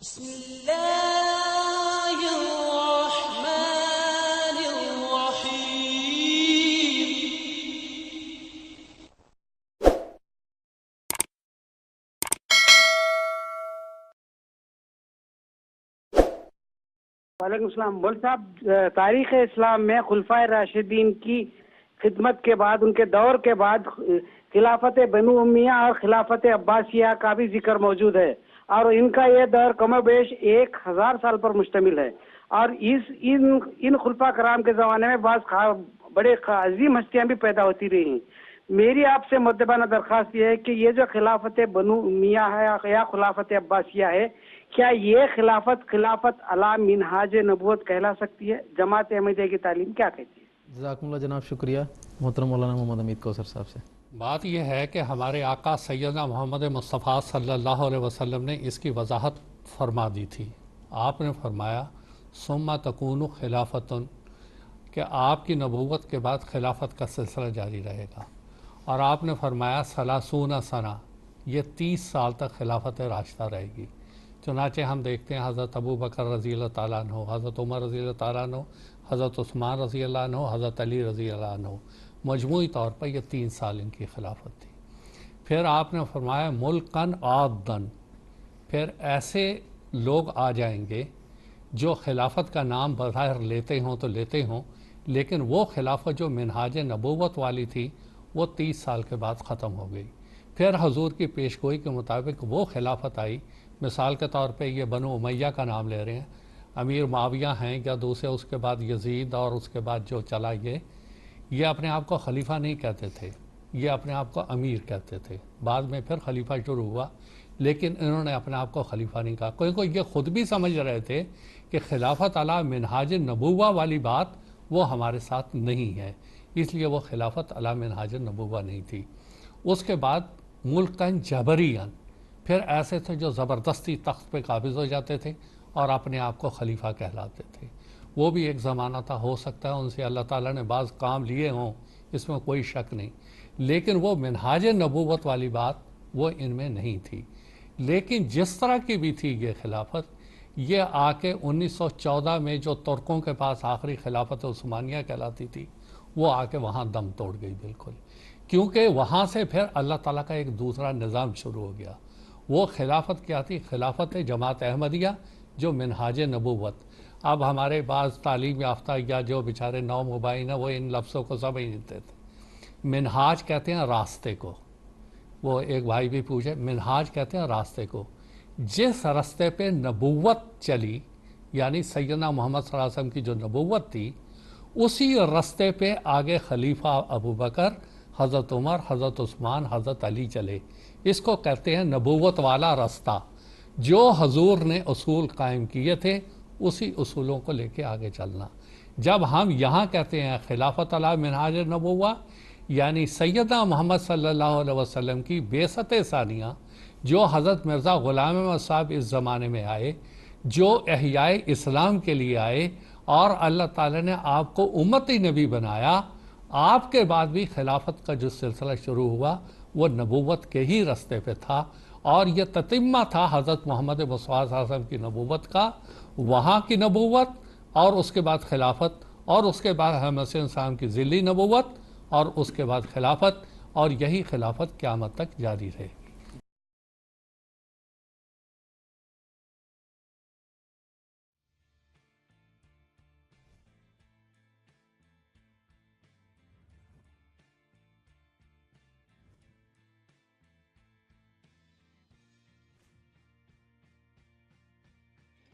بسم اللہ الرحمن الرحیم۔ وعلیکم السلام۔ مول صاحب، تاریخ اسلام میں خلفائے راشدین کی خدمت کے بعد، ان کے دور کے بعد خلافت بنو امیہ اور خلافت عباسیہ کا بھی ذکر موجود ہے، اور ان کا یہ دور کم و بیش 1000 سال پر مشتمل ہے، اور ان خلفاء کرام کے زمانے میں بعض بڑے عظیم ہستیاں بھی پیدا ہوتی رہی ہیں۔ میری آپ سے مؤدبانہ درخواست یہ ہے کہ یہ جو خلافت بنو امیہ ہے یا خلافت عباسیہ ہے، کیا یہ خلافت علی منہاج نبوت کہلا سکتی ہے؟ جماعت احمدیہ کی تعلیم کیا کہتی ہے؟ جزاکم اللہ جناب، شکریہ محترم مولانا محمد حمید کوثر صاحب سے۔ بات یہ ہے کہ ہمارے آقا سیدنا محمد مصطفیٰ صلی اللہ علیہ وسلم نے اس کی وضاحت فرما دی تھی۔ آپ نے فرمایا ثم تکون خلافتن، کہ آپ کی نبوت کے بعد خلافت کا سلسلہ جاری رہے گا، اور آپ نے فرمایا 30 سنہ، یہ 30 سال تک خلافت راشدہ رہے گی۔ چنانچہ ہم دیکھتے ہیں حضرت ابو بکر رضی اللہ تعالیٰ عنہ، حضرت عمر رضی اللہ تعالیٰ عنہ، حضرت عثمان رضی اللہ عنہ، حضرت علی رضی اللہ عنہ، مجموعی طور پر یہ 3 سال ان کی خلافت تھی۔ پھر آپ نے فرمایا ملکن عادن، پھر ایسے لوگ آ جائیں گے جو خلافت کا نام بظاہر لیتے ہوں تو لیتے ہوں، لیکن وہ خلافت جو منہاج نبوت والی تھی وہ 30 سال کے بعد ختم ہو گئی۔ پھر حضور کی پیشگوئی کے مطابق وہ خلافت آئی، مثال کے طور پہ یہ بنو امیہ کا نام لے رہے ہیں، امیر معاویہ ہیں یا دوسرے، اس کے بعد یزید، اور اس کے بعد جو چلا یہ اپنے آپ کو خلیفہ نہیں کہتے تھے، یہ اپنے آپ کو امیر کہتے تھے۔ بعد میں پھر خلیفہ شروع ہوا، لیکن انہوں نے اپنے آپ کو خلیفہ نہیں کہا، کیونکہ یہ خود بھی سمجھ رہے تھے کہ خلافت علی منہاج نبوہ والی بات وہ ہمارے ساتھ نہیں ہے، اس لیے وہ خلافت علی منہاج نبوہ نہیں تھی۔ اس کے بعد ملکن جبریان، پھر ایسے تھے جو زبردستی تخت پہ قابض ہو جاتے تھے اور اپنے آپ کو خلیفہ کہلاتے تھے۔ وہ بھی ایک زمانہ تھا، ہو سکتا ہے ان سے اللہ تعالیٰ نے بعض کام لیے ہوں، اس میں کوئی شک نہیں، لیکن وہ منہاج نبوت والی بات وہ ان میں نہیں تھی۔ لیکن جس طرح کی بھی تھی یہ خلافت، یہ آ کے 1914 میں جو ترکوں کے پاس آخری خلافت عثمانیہ کہلاتی تھی، وہ آ کے وہاں دم توڑ گئی بالکل، کیونکہ وہاں سے پھر اللہ تعالیٰ کا ایک دوسرا نظام شروع ہو گیا۔ وہ خلافت کیا تھی؟ خلافت جماعت احمدیہ جو منہاج نبوت۔ اب ہمارے بعض تعلیم یافتہ یا جو بیچارے نو مبین ہیں وہ ان لفظوں کو سمجھ نہیں تھے۔ منہاج کہتے ہیں راستے کو، وہ ایک بھائی بھی پوچھے، منہاج کہتے ہیں راستے کو، جس راستے پہ نبوت چلی، یعنی سیدنا محمد صلی اللہ علیہ وسلم کی جو نبوت تھی، اسی راستے پہ آگے خلیفہ ابو بکر، حضرت عمر، حضرت عثمان، حضرت علی چلے۔ اس کو کہتے ہیں نبوت والا راستہ، جو حضور نے اصول قائم کیے تھے اسی اصولوں کو لے کے آگے چلنا۔ جب ہم یہاں کہتے ہیں خلافت علی منہاج نبوہ، یعنی سیدنا محمد صلی اللہ علیہ وسلم کی بعثت ثانیہ، جو حضرت مرزا غلام احمد صاحب اس زمانے میں آئے، جو احیاء اسلام کے لیے آئے، اور اللہ تعالیٰ نے آپ کو امتی نبی بنایا، آپ کے بعد بھی خلافت کا جو سلسلہ شروع ہوا وہ نبوت کے ہی راستے پہ تھا، اور یہ تتمہ تھا حضرت محمد مصطفیٰ صلی اللہ علیہ وسلم کی نبوت کا، وہاں کی نبوت، اور اس کے بعد خلافت، اور اس کے بعد محمد صلی اللہ علیہ وسلم کی ذلی نبوت، اور اس کے بعد خلافت، اور یہی خلافت قیامت تک جاری رہے۔